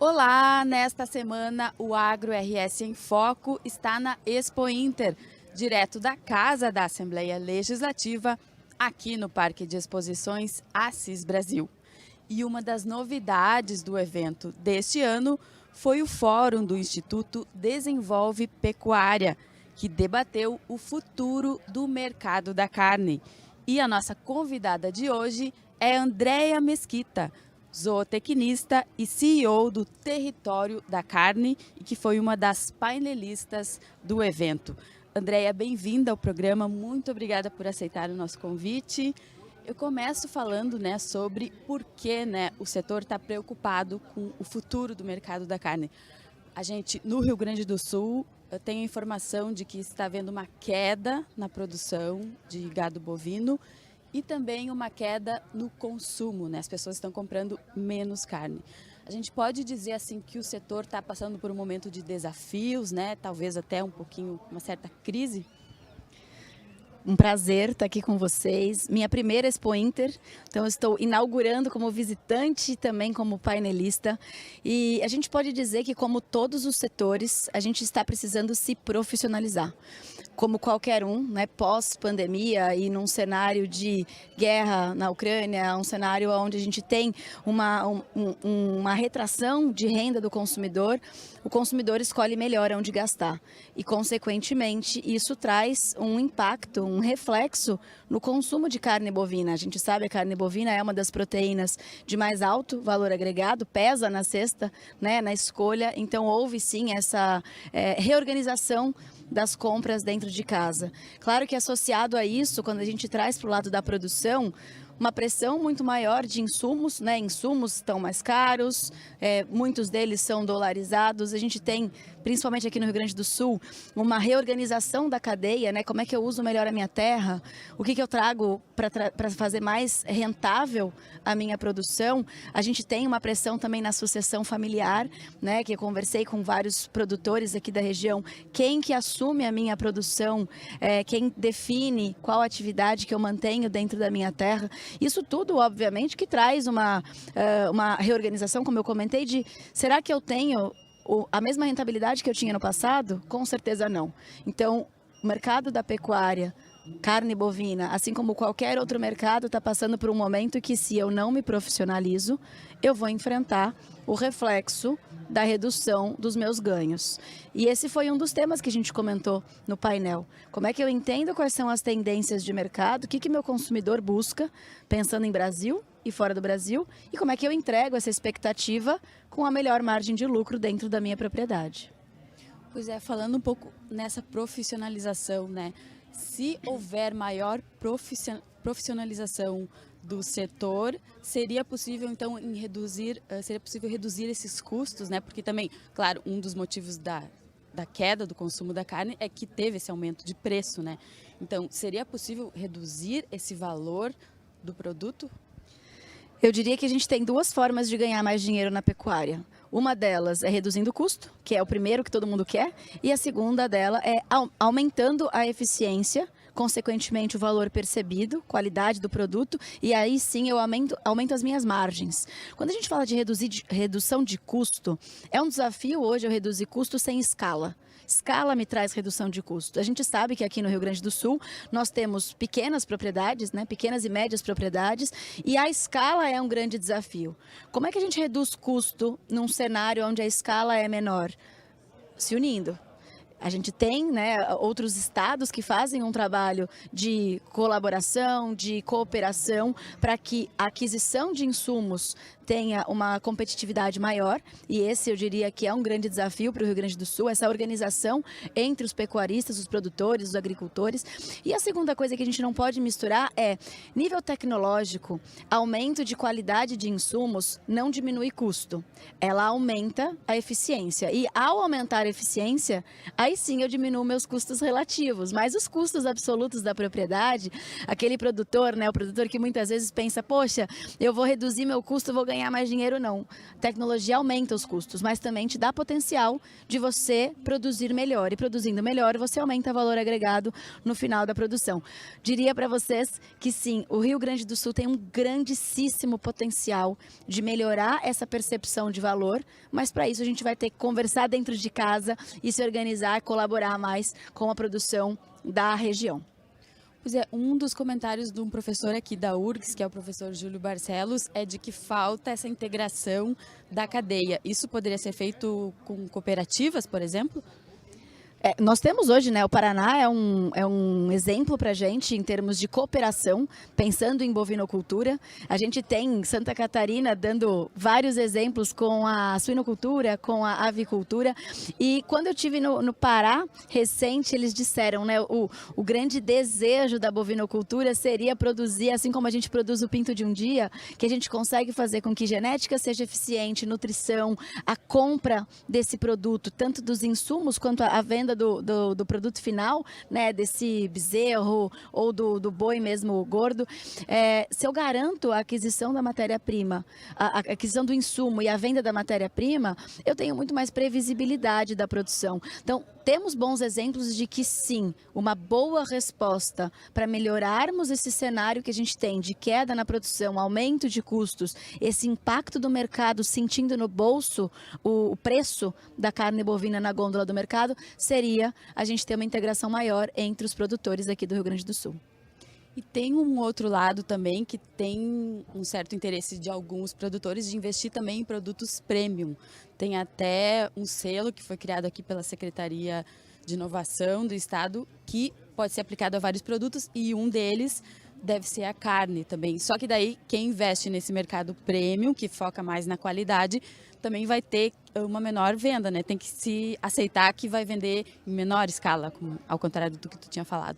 Olá, nesta semana o Agro RS em Foco está na Expo Inter, direto da Casa da Assembleia Legislativa, aqui no Parque de Exposições Assis Brasil. E uma das novidades do evento deste ano foi o Fórum do Instituto Desenvolve Pecuária, que debateu o futuro do mercado da carne. E a nossa convidada de hoje é Andréia Mesquita, zootecnista e CEO do Território da Carne e que foi uma das painelistas do evento. Andréia, bem-vinda ao programa, muito obrigada por aceitar o nosso convite. Eu começo falando sobre por que o setor está preocupado com o futuro do mercado da carne. A gente, no Rio Grande do Sul, tem a informação de que está havendo uma queda na produção de gado bovino e também uma queda no consumo, as pessoas estão comprando menos carne. A gente pode dizer assim que o setor está passando por um momento de desafios, talvez até um pouquinho, uma certa crise? Um prazer estar aqui com vocês. Minha primeira Expo Inter, então eu estou inaugurando como visitante e também como painelista. E a gente pode dizer que, como todos os setores, a gente está precisando se profissionalizar. Como qualquer um, pós-pandemia e num cenário de guerra na Ucrânia, um cenário onde a gente tem uma retração de renda do consumidor, o consumidor escolhe melhor onde gastar. E, consequentemente, isso traz um impacto, um reflexo no consumo de carne bovina. A gente sabe que a carne bovina é uma das proteínas de mais alto valor agregado, pesa na cesta, na escolha. Então, houve sim essa reorganização das compras dentro de casa. Claro que associado a isso, quando a gente traz para o lado da produção, uma pressão muito maior de insumos, insumos estão mais caros, muitos deles são dolarizados. A gente tem, principalmente aqui no Rio Grande do Sul, uma reorganização da cadeia, como é que eu uso melhor a minha terra, o que eu trago para fazer mais rentável a minha produção. A gente tem uma pressão também na sucessão familiar, que eu conversei com vários produtores aqui da região, quem que assume a minha produção, quem define qual atividade que eu mantenho dentro da minha terra. Isso tudo, obviamente, que traz uma reorganização, como eu comentei, de será que eu tenho a mesma rentabilidade que eu tinha no passado? Com certeza não. Então, o mercado da pecuária, carne bovina, assim como qualquer outro mercado, está passando por um momento que, se eu não me profissionalizo, eu vou enfrentar o reflexo da redução dos meus ganhos. E esse foi um dos temas que a gente comentou no painel. Como é que eu entendo quais são as tendências de mercado, o que meu consumidor busca, pensando em Brasil e fora do Brasil, e como é que eu entrego essa expectativa com a melhor margem de lucro dentro da minha propriedade. Pois é, falando um pouco nessa profissionalização, se houver maior profissionalização do setor, seria possível então reduzir esses custos, porque também, claro, um dos motivos da queda do consumo da carne é que teve esse aumento de preço, Então, seria possível reduzir esse valor do produto? Eu diria que a gente tem duas formas de ganhar mais dinheiro na pecuária. Uma delas é reduzindo o custo, que é o primeiro que todo mundo quer, e a segunda dela é aumentando a eficiência, consequentemente o valor percebido, qualidade do produto, e aí sim eu aumento as minhas margens. Quando a gente fala de redução de custo, é um desafio hoje eu reduzir custo sem escala. Escala me traz redução de custo. A gente sabe que aqui no Rio Grande do Sul nós temos pequenas propriedades, pequenas e médias propriedades, e a escala é um grande desafio. Como é que a gente reduz custo num cenário onde a escala é menor? Se unindo. A gente tem outros estados que fazem um trabalho de colaboração, de cooperação, para que a aquisição de insumos tenha uma competitividade maior, e esse eu diria que é um grande desafio para o Rio Grande do Sul, essa organização entre os pecuaristas, os produtores, os agricultores. E a segunda coisa que a gente não pode misturar é nível tecnológico, aumento de qualidade de insumos não diminui custo, ela aumenta a eficiência, e ao aumentar a eficiência, a aí sim eu diminuo meus custos relativos, mas os custos absolutos da propriedade, aquele produtor, né, o produtor que muitas vezes pensa, poxa, eu vou reduzir meu custo, vou ganhar mais dinheiro, não. Tecnologia aumenta os custos, mas também te dá potencial de você produzir melhor, e produzindo melhor você aumenta o valor agregado no final da produção. Diria para vocês que sim, o Rio Grande do Sul tem um grandíssimo potencial de melhorar essa percepção de valor, mas para isso a gente vai ter que conversar dentro de casa e se organizar, colaborar mais com a produção da região. Pois é, um dos comentários de um professor aqui da URGS, que é o professor Júlio Barcelos, é de que falta essa integração da cadeia. Isso poderia ser feito com cooperativas, por exemplo? Nós temos hoje, né, o Paraná é um exemplo para a gente em termos de cooperação, pensando em bovinocultura. A gente tem Santa Catarina dando vários exemplos com a suinocultura, com a avicultura. E quando eu tive no Pará, recente, eles disseram, né, o grande desejo da bovinocultura seria produzir, assim como a gente produz o pinto de um dia, que a gente consegue fazer com que genética seja eficiente, nutrição, a compra desse produto, tanto dos insumos quanto a venda do produto final, né, desse bezerro ou do boi mesmo gordo, se eu garanto a aquisição da matéria-prima, a aquisição do insumo e a venda da matéria-prima, eu tenho muito mais previsibilidade da produção. Então, temos bons exemplos de que sim, uma boa resposta para melhorarmos esse cenário que a gente tem de queda na produção, aumento de custos, esse impacto do mercado sentindo no bolso o preço da carne bovina na gôndola do mercado, seria a gente ter uma integração maior entre os produtores aqui do Rio Grande do Sul. E tem um outro lado também que tem um certo interesse de alguns produtores de investir também em produtos premium. Tem até um selo que foi criado aqui pela Secretaria de Inovação do Estado que pode ser aplicado a vários produtos e um deles deve ser a carne também. Só que daí quem investe nesse mercado premium, que foca mais na qualidade, também vai ter uma menor venda, né? Tem que se aceitar que vai vender em menor escala, ao contrário do que tu tinha falado.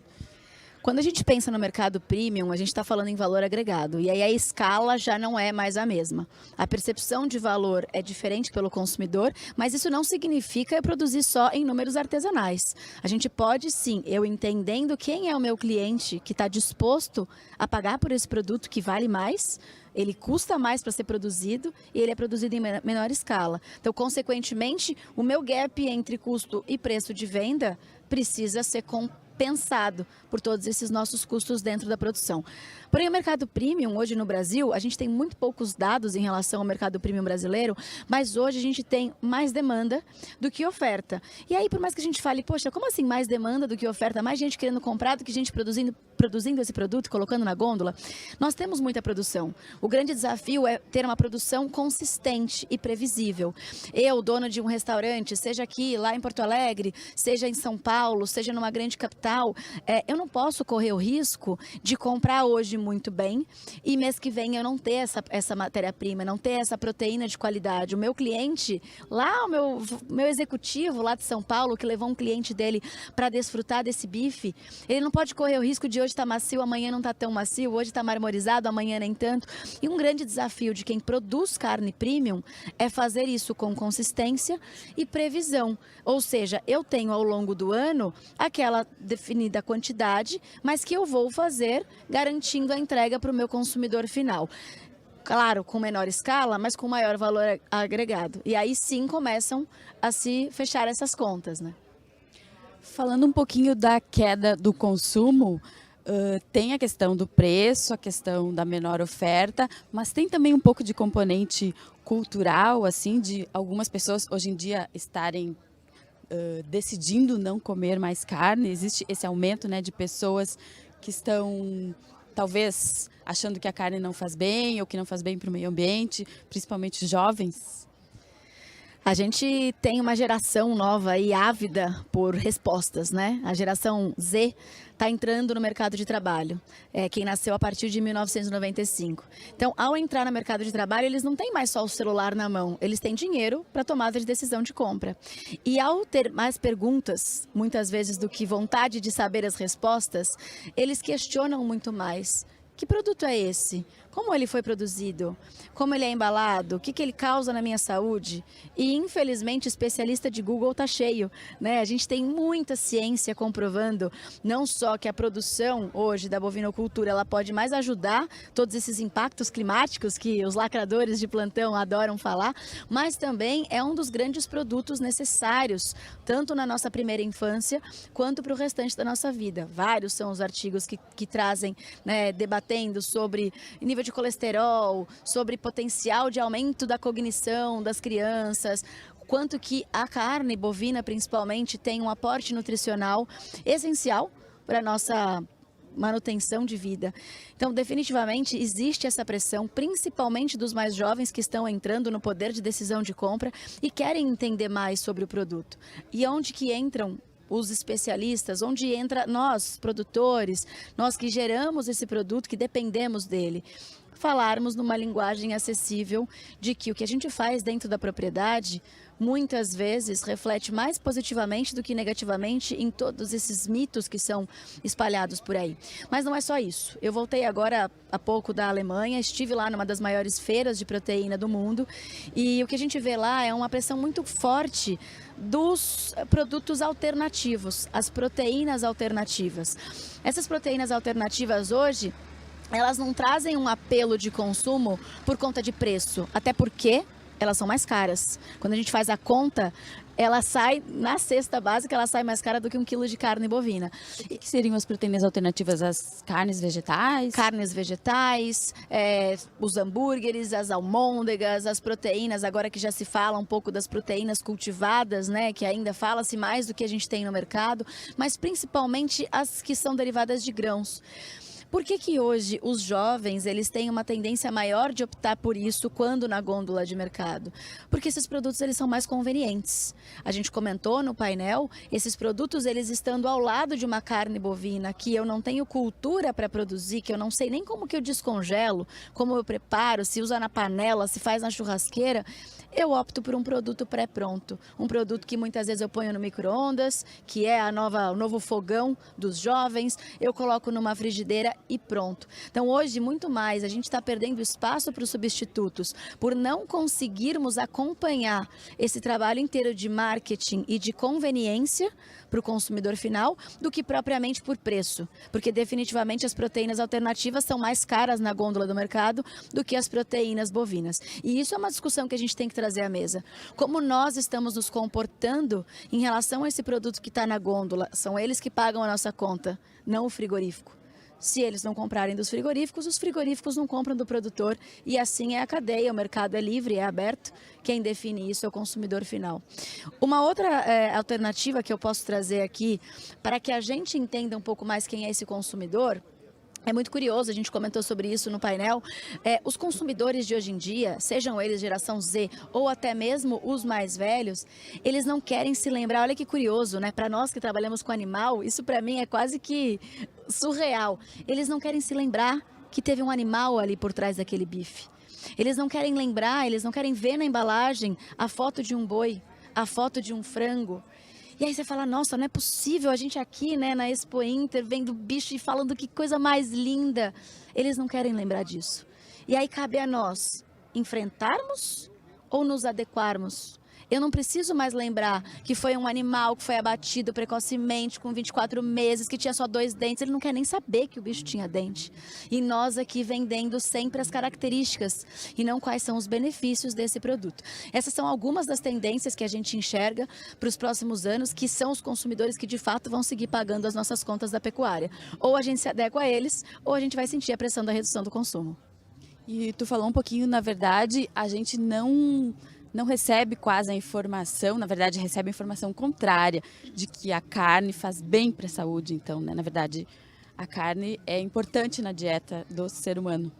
Quando a gente pensa no mercado premium, a gente está falando em valor agregado. E aí a escala já não é mais a mesma. A percepção de valor é diferente pelo consumidor, mas isso não significa produzir só em números artesanais. A gente pode sim, eu entendendo quem é o meu cliente que está disposto a pagar por esse produto que vale mais, ele custa mais para ser produzido e ele é produzido em menor escala. Então, consequentemente, o meu gap entre custo e preço de venda precisa ser compensado por todos esses nossos custos dentro da produção. Porém, o mercado premium hoje no Brasil, a gente tem muito poucos dados em relação ao mercado premium brasileiro, mas hoje a gente tem mais demanda do que oferta. E aí, por mais que a gente fale, poxa, como assim mais demanda do que oferta? Mais gente querendo comprar do que gente produzindo esse produto e colocando na gôndola? Nós temos muita produção. O grande desafio é ter uma produção consistente e previsível. Eu, dona de um restaurante, seja aqui, lá em Porto Alegre, seja em São Paulo, seja numa grande capital, eu não posso correr o risco de comprar hoje muito bem e mês que vem eu não ter essa matéria-prima, não ter essa proteína de qualidade. O meu cliente, lá o meu executivo lá de São Paulo, que levou um cliente dele para desfrutar desse bife, ele não pode correr o risco de hoje estar macio, amanhã não está tão macio, hoje está marmorizado, amanhã nem tanto. E um grande desafio de quem produz carne premium é fazer isso com consistência e previsão. Ou seja, eu tenho ao longo do ano aquela definida quantidade, mas que eu vou fazer garantindo a entrega para o meu consumidor final. Claro, com menor escala, mas com maior valor agregado. E aí sim começam a se fechar essas contas, né? Falando um pouquinho da queda do consumo, tem a questão do preço, a questão da menor oferta, mas tem também um pouco de componente cultural, assim, de algumas pessoas hoje em dia estarem decidindo não comer mais carne. Existe esse aumento, né, de pessoas que estão talvez achando que a carne não faz bem ou que não faz bem para o meio ambiente, principalmente jovens. A gente tem uma geração nova e ávida por respostas, né? A geração Z está entrando no mercado de trabalho, quem nasceu a partir de 1995. Então, ao entrar no mercado de trabalho, eles não têm mais só o celular na mão, eles têm dinheiro para tomada de decisão de compra. E ao ter mais perguntas, muitas vezes do que vontade de saber as respostas, eles questionam muito mais que produto é esse? Como ele foi produzido? Como ele é embalado? O que ele causa na minha saúde? E, infelizmente, especialista de Google está cheio, né? A gente tem muita ciência comprovando não só que a produção hoje da bovinocultura ela pode mais ajudar todos esses impactos climáticos que os lacradores de plantão adoram falar, mas também é um dos grandes produtos necessários, tanto na nossa primeira infância, quanto para o restante da nossa vida. Vários são os artigos que trazem, né, debatendo sobre nível de colesterol, sobre potencial de aumento da cognição das crianças, quanto que a carne bovina, principalmente, tem um aporte nutricional essencial para a nossa manutenção de vida. Então, definitivamente, existe essa pressão, principalmente dos mais jovens que estão entrando no poder de decisão de compra e querem entender mais sobre o produto. E onde que entram os especialistas, onde entra nós, produtores, nós que geramos esse produto, que dependemos dele. Falarmos numa linguagem acessível de que o que a gente faz dentro da propriedade muitas vezes reflete mais positivamente do que negativamente em todos esses mitos que são espalhados por aí. Mas não é só isso. Eu voltei agora há pouco da Alemanha, estive lá numa das maiores feiras de proteína do mundo e o que a gente vê lá é uma pressão muito forte dos produtos alternativos, as proteínas alternativas. Essas proteínas alternativas hoje, elas não trazem um apelo de consumo por conta de preço, até porque elas são mais caras. Quando a gente faz a conta, ela sai, na cesta básica, ela sai mais cara do que 1 quilo de carne bovina. O que seriam as proteínas alternativas? As carnes vegetais? Carnes vegetais, os hambúrgueres, as almôndegas, as proteínas, agora que já se fala um pouco das proteínas cultivadas, né, que ainda fala-se mais do que a gente tem no mercado, mas principalmente as que são derivadas de grãos. Por que hoje os jovens eles têm uma tendência maior de optar por isso quando na gôndola de mercado? Porque esses produtos eles são mais convenientes. A gente comentou no painel, esses produtos eles estando ao lado de uma carne bovina que eu não tenho cultura para produzir, que eu não sei nem como que eu descongelo, como eu preparo, se usa na panela, se faz na churrasqueira, eu opto por um produto pré-pronto. Um produto que muitas vezes eu ponho no micro-ondas, que é o novo fogão dos jovens, eu coloco numa frigideira e pronto. Então hoje, muito mais, a gente está perdendo espaço para os substitutos, por não conseguirmos acompanhar esse trabalho inteiro de marketing e de conveniência para o consumidor final, do que propriamente por preço. Porque definitivamente as proteínas alternativas são mais caras na gôndola do mercado do que as proteínas bovinas. E isso é uma discussão que a gente tem que trazer à mesa. Como nós estamos nos comportando em relação a esse produto que está na gôndola? São eles que pagam a nossa conta, não o frigorífico. Se eles não comprarem dos frigoríficos, os frigoríficos não compram do produtor e assim é a cadeia, o mercado é livre, é aberto, quem define isso é o consumidor final. Uma outra alternativa que eu posso trazer aqui, para que a gente entenda um pouco mais quem é esse consumidor, é muito curioso, a gente comentou sobre isso no painel, os consumidores de hoje em dia, sejam eles geração Z ou até mesmo os mais velhos, eles não querem se lembrar, olha que curioso, né? Para nós que trabalhamos com animal, isso para mim é quase que surreal. Eles não querem se lembrar que teve um animal ali por trás daquele bife. Eles não querem lembrar, eles não querem ver na embalagem a foto de um boi, a foto de um frango. E aí você fala, nossa, não é possível, a gente aqui, né, na Expo Inter, vendo bicho e falando que coisa mais linda. Eles não querem lembrar disso. E aí cabe a nós enfrentarmos ou nos adequarmos. Eu não preciso mais lembrar que foi um animal que foi abatido precocemente, com 24 meses, que tinha só 2 dentes. Ele não quer nem saber que o bicho tinha dente. E nós aqui vendendo sempre as características e não quais são os benefícios desse produto. Essas são algumas das tendências que a gente enxerga para os próximos anos, que são os consumidores que de fato vão seguir pagando as nossas contas da pecuária. Ou a gente se adequa a eles, ou a gente vai sentir a pressão da redução do consumo. E tu falou um pouquinho, na verdade, a gente não recebe quase a informação, na verdade recebe a informação contrária, de que a carne faz bem para a saúde, então, né? Na verdade, a carne é importante na dieta do ser humano.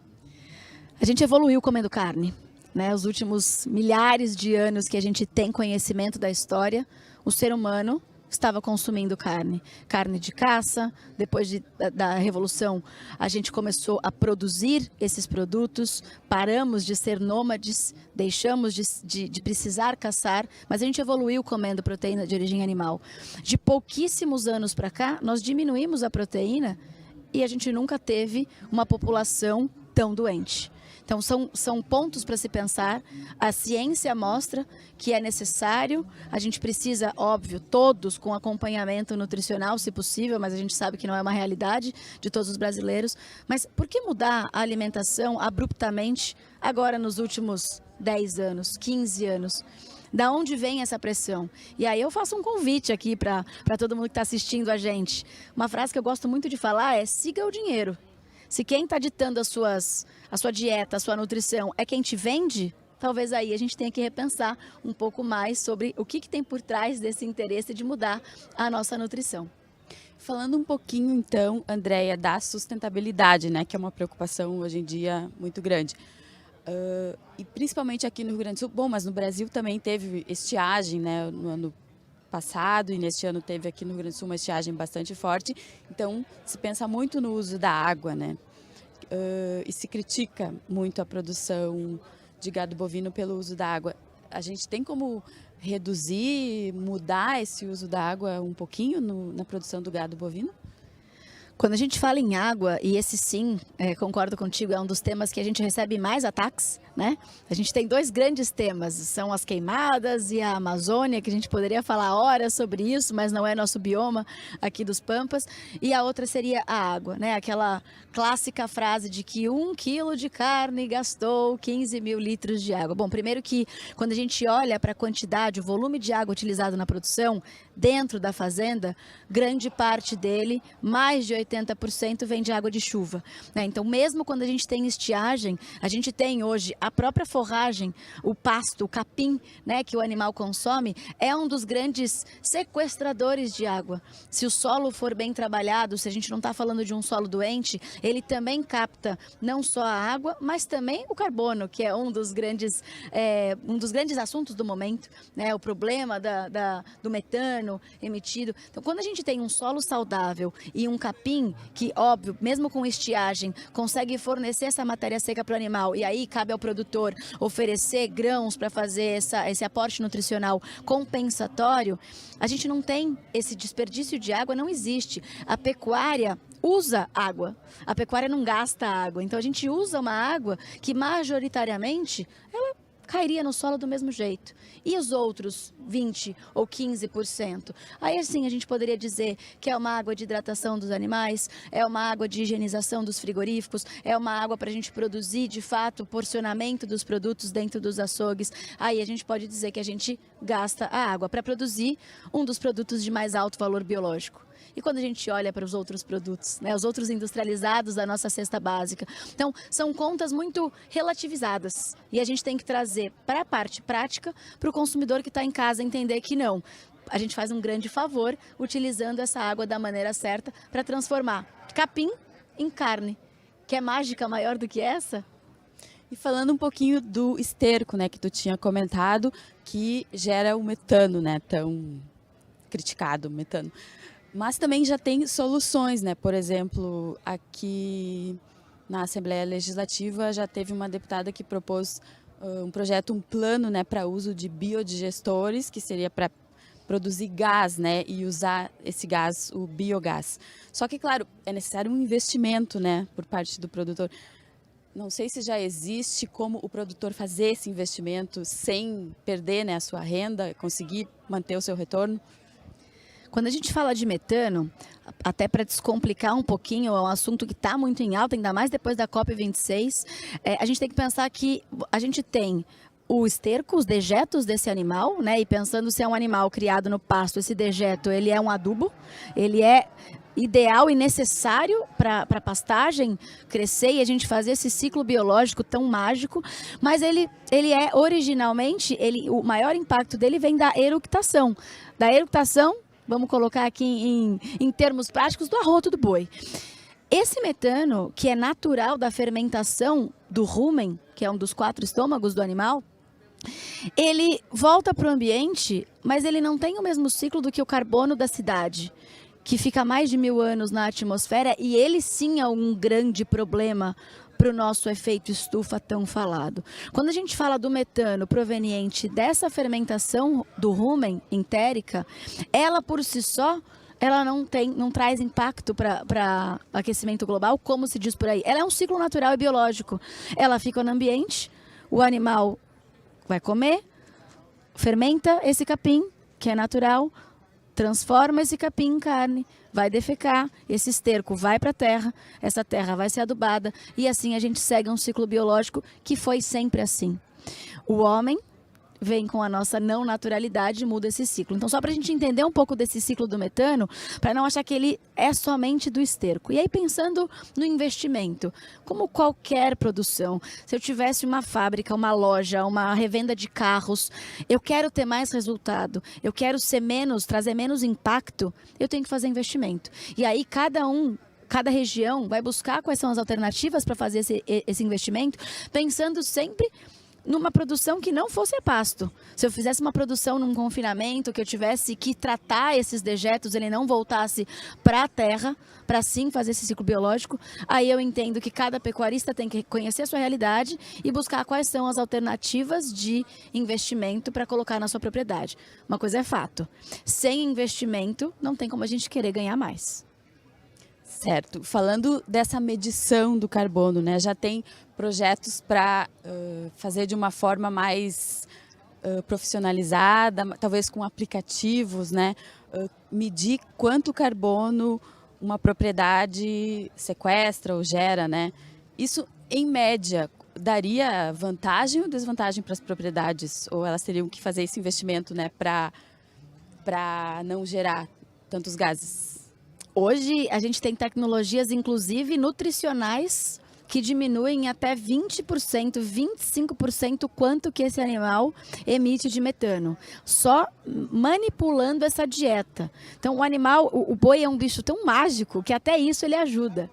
A gente evoluiu comendo carne, né? Os últimos milhares de anos que a gente tem conhecimento da história, o ser humano estava consumindo carne. Carne de caça, depois da Revolução a gente começou a produzir esses produtos, paramos de ser nômades, deixamos de precisar caçar, mas a gente evoluiu comendo proteína de origem animal. De pouquíssimos anos para cá, nós diminuímos a proteína e a gente nunca teve uma população tão doente. Então, são pontos para se pensar. A ciência mostra que é necessário, a gente precisa, óbvio, todos com acompanhamento nutricional, se possível, mas a gente sabe que não é uma realidade de todos os brasileiros. Mas por que mudar a alimentação abruptamente agora nos últimos 10 anos, 15 anos? Da onde vem essa pressão? E aí eu faço um convite aqui para todo mundo que está assistindo a gente. Uma frase que eu gosto muito de falar é: siga o dinheiro. Se quem está ditando a sua dieta, a sua nutrição é quem te vende, talvez aí a gente tenha que repensar um pouco mais sobre o que tem por trás desse interesse de mudar a nossa nutrição. Falando um pouquinho então, Andréia, da sustentabilidade, né, que é uma preocupação hoje em dia muito grande. E principalmente aqui no Rio Grande do Sul, bom, mas no Brasil também teve estiagem, né, no ano passado, e neste ano teve aqui no Rio Grande do Sul uma estiagem bastante forte, então se pensa muito no uso da água, né? E se critica muito a produção de gado bovino pelo uso da água. A gente tem como reduzir, mudar esse uso da água um pouquinho na produção do gado bovino? Quando a gente fala em água, e esse sim, concordo contigo, é um dos temas que a gente recebe mais ataques, né? A gente tem 2 grandes temas, são as queimadas e a Amazônia, que a gente poderia falar horas sobre isso, mas não é nosso bioma aqui dos Pampas. E a outra seria a água, né? Aquela clássica frase de que 1 quilo de carne gastou 15 mil litros de água. Bom, primeiro que quando a gente olha para a quantidade, o volume de água utilizado na produção, dentro da fazenda, grande parte dele, mais de 80%, vem de água de chuva, né? Então, mesmo quando a gente tem estiagem, a gente tem hoje a própria forragem, o pasto, o capim, né, que o animal consome, é um dos grandes sequestradores de água. Se o solo for bem trabalhado, se a gente não está falando de um solo doente, ele também capta não só a água, mas também o carbono, que é um dos grandes assuntos do momento, né? O problema do metano emitido. Então, quando a gente tem um solo saudável e um capim que, óbvio, mesmo com estiagem, consegue fornecer essa matéria seca para o animal, e aí cabe ao produtor oferecer grãos para fazer esse aporte nutricional compensatório, a gente não tem esse desperdício de água, não existe. A pecuária usa água, a pecuária não gasta água, então a gente usa uma água que majoritariamente ela cairia no solo do mesmo jeito. E os outros 20% ou 15%? Aí assim a gente poderia dizer que é uma água de hidratação dos animais, é uma água de higienização dos frigoríficos, é uma água para a gente produzir de fato o porcionamento dos produtos dentro dos açougues. Aí a gente pode dizer que a gente gasta a água para produzir um dos produtos de mais alto valor biológico. E quando a gente olha para os outros produtos, né, os outros industrializados da nossa cesta básica. Então, são contas muito relativizadas. E a gente tem que trazer para a parte prática, para o consumidor que está em casa entender que não. A gente faz um grande favor utilizando essa água da maneira certa para transformar capim em carne. Quer mágica maior do que essa? E falando um pouquinho do esterco, né, que tu tinha comentado, que gera o metano, né, tão criticado, o metano. Mas também já tem soluções, né? Por exemplo, aqui na Assembleia Legislativa já teve uma deputada que propôs um projeto, um plano, né, para uso de biodigestores, que seria para produzir gás, né, e usar esse gás, o biogás. Só que, claro, é necessário um investimento, né, por parte do produtor. Não sei se já existe como o produtor fazer esse investimento sem perder, né, a sua renda, conseguir manter o seu retorno. Quando a gente fala de metano, até para descomplicar um pouquinho, é um assunto que está muito em alta, ainda mais depois da COP26, a gente tem que pensar que a gente tem o esterco, os dejetos desse animal, né? E pensando se é um animal criado no pasto, esse dejeto, ele é um adubo, ele é ideal e necessário para a pastagem crescer e a gente fazer esse ciclo biológico tão mágico, mas ele é originalmente, o maior impacto dele vem da eructação. Vamos colocar aqui em termos práticos, do arroto do boi. Esse metano, que é natural da fermentação do rumen, que é um dos 4 estômagos do animal, ele volta para o ambiente, mas ele não tem o mesmo ciclo do que o carbono da cidade, que fica mais de 1000 anos na atmosfera, e ele sim é um grande problema para o nosso efeito estufa tão falado. Quando a gente fala do metano proveniente dessa fermentação do rumen entérica, ela por si só ela não traz impacto para aquecimento global, como se diz por aí. Ela é um ciclo natural e biológico. Ela fica no ambiente, o animal vai comer, fermenta esse capim, que é natural, transforma esse capim em carne, vai defecar, esse esterco vai para a terra, essa terra vai ser adubada e assim a gente segue um ciclo biológico que foi sempre assim. O homem vem com a nossa não naturalidade e muda esse ciclo. Então, só para a gente entender um pouco desse ciclo do metano, para não achar que ele é somente do esterco. E aí, pensando no investimento, como qualquer produção, se eu tivesse uma fábrica, uma loja, uma revenda de carros, eu quero ter mais resultado, eu quero trazer menos impacto, eu tenho que fazer investimento. E aí, cada região vai buscar quais são as alternativas para fazer esse investimento, pensando sempre numa produção que não fosse a pasto. Se eu fizesse uma produção num confinamento, que eu tivesse que tratar esses dejetos, ele não voltasse para a terra, para sim fazer esse ciclo biológico, aí eu entendo que cada pecuarista tem que conhecer a sua realidade e buscar quais são as alternativas de investimento para colocar na sua propriedade. Uma coisa é fato, sem investimento não tem como a gente querer ganhar mais. Certo. Falando dessa medição do carbono, né? Já tem projetos para fazer de uma forma mais profissionalizada, talvez com aplicativos, né? Medir quanto carbono uma propriedade sequestra ou gera, né? Isso, em média, daria vantagem ou desvantagem para as propriedades? Ou elas teriam que fazer esse investimento, né? Para não gerar tantos gases? Hoje a gente tem tecnologias, inclusive nutricionais, que diminuem até 20%, 25% quanto que esse animal emite de metano. Só manipulando essa dieta. Então o boi é um bicho tão mágico que até isso ele ajuda.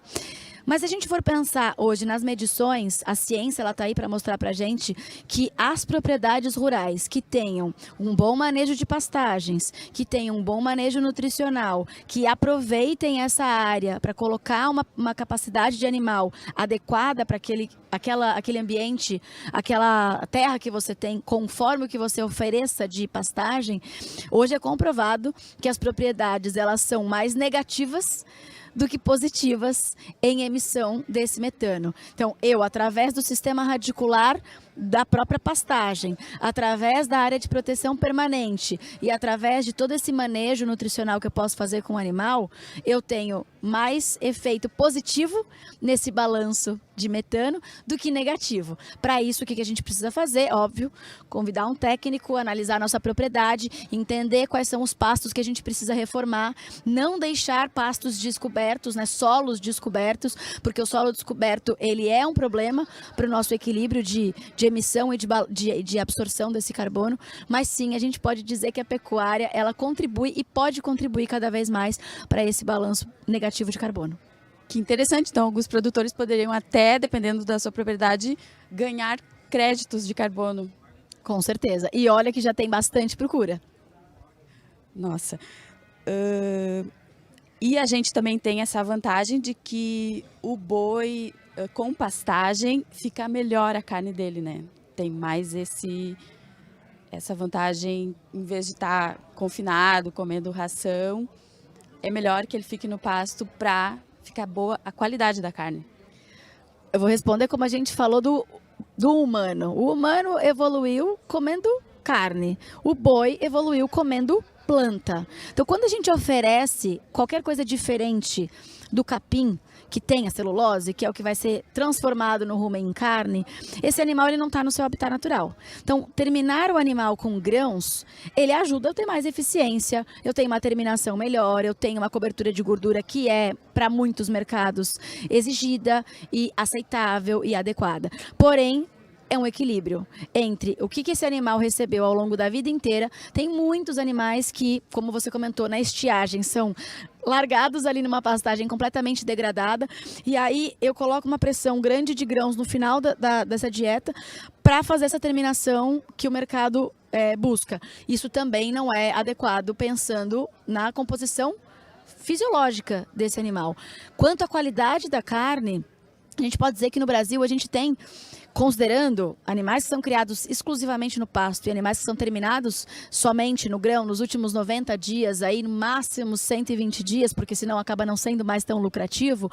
Mas se a gente for pensar hoje nas medições, a ciência ela está aí para mostrar para a gente que as propriedades rurais que tenham um bom manejo de pastagens, que tenham um bom manejo nutricional, que aproveitem essa área para colocar uma capacidade de animal adequada para aquele ambiente, aquela terra que você tem, conforme o que você ofereça de pastagem, hoje é comprovado que as propriedades elas são mais negativas do que positivas em emissão desse metano. Então, através do sistema radicular da própria pastagem, através da área de proteção permanente e através de todo esse manejo nutricional que eu posso fazer com o animal, eu tenho mais efeito positivo nesse balanço de metano do que negativo. Para isso, o que a gente precisa fazer? Óbvio, convidar um técnico, analisar a nossa propriedade, entender quais são os pastos que a gente precisa reformar, não deixar pastos descobertos, né, solos descobertos, porque o solo descoberto ele é um problema para o nosso equilíbrio de emissão e de absorção desse carbono, mas sim, a gente pode dizer que a pecuária, ela contribui e pode contribuir cada vez mais para esse balanço negativo de carbono. Que interessante, então alguns produtores poderiam até, dependendo da sua propriedade, ganhar créditos de carbono. Com certeza, e olha que já tem bastante procura. Nossa, e a gente também tem essa vantagem de que o boi com pastagem fica melhor a carne dele, né? Tem mais essa vantagem, em vez de estar confinado, comendo ração, é melhor que ele fique no pasto para ficar boa a qualidade da carne. Eu vou responder como a gente falou do humano. O humano evoluiu comendo carne, o boi evoluiu comendo planta. Então, quando a gente oferece qualquer coisa diferente do capim, que tem a celulose, que é o que vai ser transformado no rumen em carne, esse animal ele não está no seu habitat natural. Então, terminar o animal com grãos, ele ajuda a ter mais eficiência, eu tenho uma terminação melhor, eu tenho uma cobertura de gordura que é, para muitos mercados, exigida e aceitável e adequada. Porém, é um equilíbrio entre o que esse animal recebeu ao longo da vida inteira. Tem muitos animais que, como você comentou, na estiagem são largados ali numa pastagem completamente degradada e aí eu coloco uma pressão grande de grãos no final dessa dieta para fazer essa terminação que o mercado busca. Isso também não é adequado pensando na composição fisiológica desse animal. Quanto à qualidade da carne, A gente pode dizer que no Brasil a gente tem, considerando animais que são criados exclusivamente no pasto e animais que são terminados somente no grão, nos últimos 90 dias, aí no máximo 120 dias, porque senão acaba não sendo mais tão lucrativo,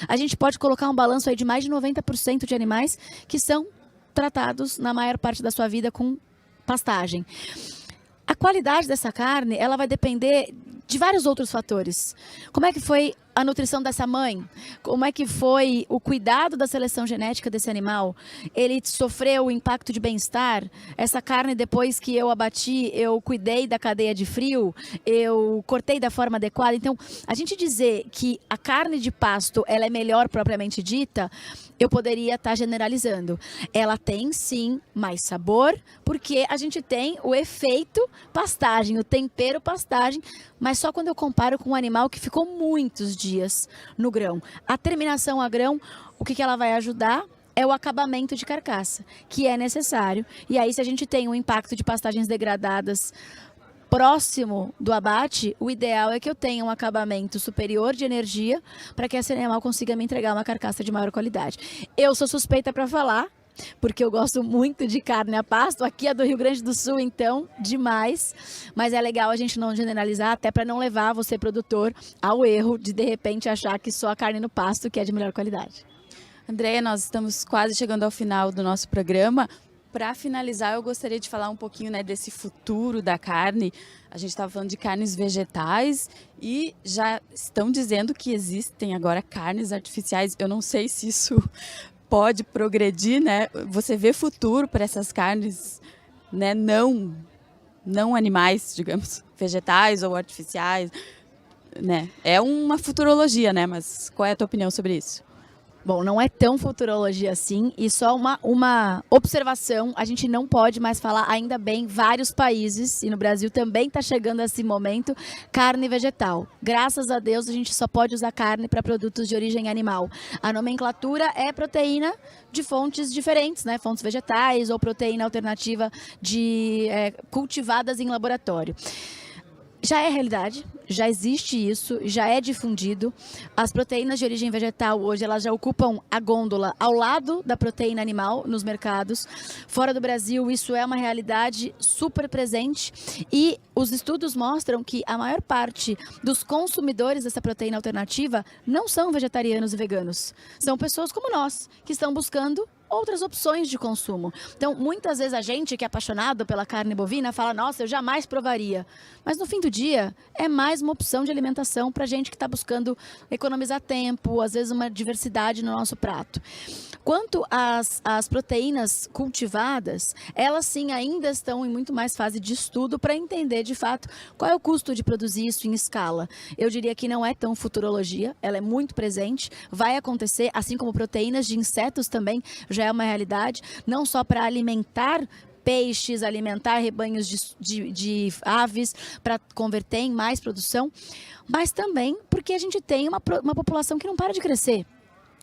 a gente pode colocar um balanço aí de mais de 90% de animais que são tratados na maior parte da sua vida com pastagem. A qualidade dessa carne, ela vai depender de vários outros fatores. Como é que foi a nutrição dessa mãe? Como é que foi o cuidado da seleção genética desse animal? Ele sofreu o impacto de bem-estar? Essa carne, depois que eu abati, eu cuidei da cadeia de frio? Eu cortei da forma adequada? Então, a gente dizer que a carne de pasto ela é melhor propriamente dita, eu poderia estar generalizando. Ela tem, sim, mais sabor, porque a gente tem o efeito pastagem, o tempero pastagem, mas só quando eu comparo com um animal que ficou muitos dias no grão. A terminação a grão, o que ela vai ajudar é o acabamento de carcaça, que é necessário. E aí, se a gente tem um impacto de pastagens degradadas próximo do abate, o ideal é que eu tenha um acabamento superior de energia para que esse animal consiga me entregar uma carcaça de maior qualidade. Eu sou suspeita para falar, porque eu gosto muito de carne a pasto, aqui é do Rio Grande do Sul, então, demais. Mas é legal a gente não generalizar, até para não levar você, produtor, ao erro de repente, achar que só a carne no pasto que é de melhor qualidade. Andréia, nós estamos quase chegando ao final do nosso programa. Para finalizar, eu gostaria de falar um pouquinho, né, desse futuro da carne. A gente estava falando de carnes vegetais e já estão dizendo que existem agora carnes artificiais. Eu não sei se isso pode progredir, né? Você vê futuro para essas carnes, né, não animais, digamos, vegetais ou artificiais, né? É uma futurologia, né? Mas qual é a tua opinião sobre isso? Bom, não é tão futurologia assim, e só uma observação, a gente não pode mais falar, ainda bem, vários países, e no Brasil também está chegando a esse momento, carne vegetal. Graças a Deus, a gente só pode usar carne para produtos de origem animal. A nomenclatura é proteína de fontes diferentes, né? Fontes vegetais ou proteína alternativa cultivadas em laboratório. Já é realidade, já existe isso, já é difundido. As proteínas de origem vegetal hoje elas já ocupam a gôndola ao lado da proteína animal nos mercados. Fora do Brasil isso é uma realidade super presente e os estudos mostram que a maior parte dos consumidores dessa proteína alternativa não são vegetarianos e veganos. São pessoas como nós, que estão buscando outras opções de consumo. Então, muitas vezes a gente que é apaixonado pela carne bovina fala, nossa, eu jamais provaria. Mas no fim do dia, é mais uma opção de alimentação para gente que está buscando economizar tempo, às vezes uma diversidade no nosso prato. Quanto às proteínas cultivadas, elas sim ainda estão em muito mais fase de estudo para entender de fato qual é o custo de produzir isso em escala. Eu diria que não é tão futurologia, ela é muito presente, vai acontecer, assim como proteínas de insetos também já é uma realidade, não só para alimentar peixes, alimentar rebanhos de aves, para converter em mais produção, mas também porque a gente tem uma população que não para de crescer.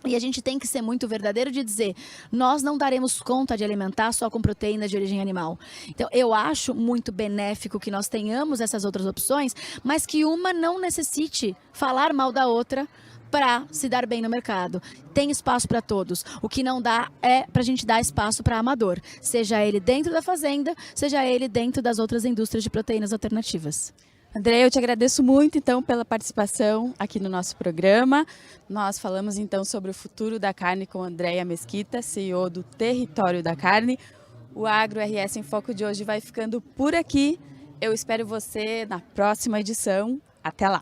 E a gente tem que ser muito verdadeiro de dizer, nós não daremos conta de alimentar só com proteínas de origem animal. Então, eu acho muito benéfico que nós tenhamos essas outras opções, mas que uma não necessite falar mal da outra para se dar bem no mercado. Tem espaço para todos. O que não dá é para a gente dar espaço para amador, seja ele dentro da fazenda, seja ele dentro das outras indústrias de proteínas alternativas. Andréia, eu te agradeço muito, então, pela participação aqui no nosso programa. Nós falamos, então, sobre o futuro da carne com Andréia Mesquita, CEO do Território da Carne. O Agro RS em Foco de hoje vai ficando por aqui. Eu espero você na próxima edição. Até lá!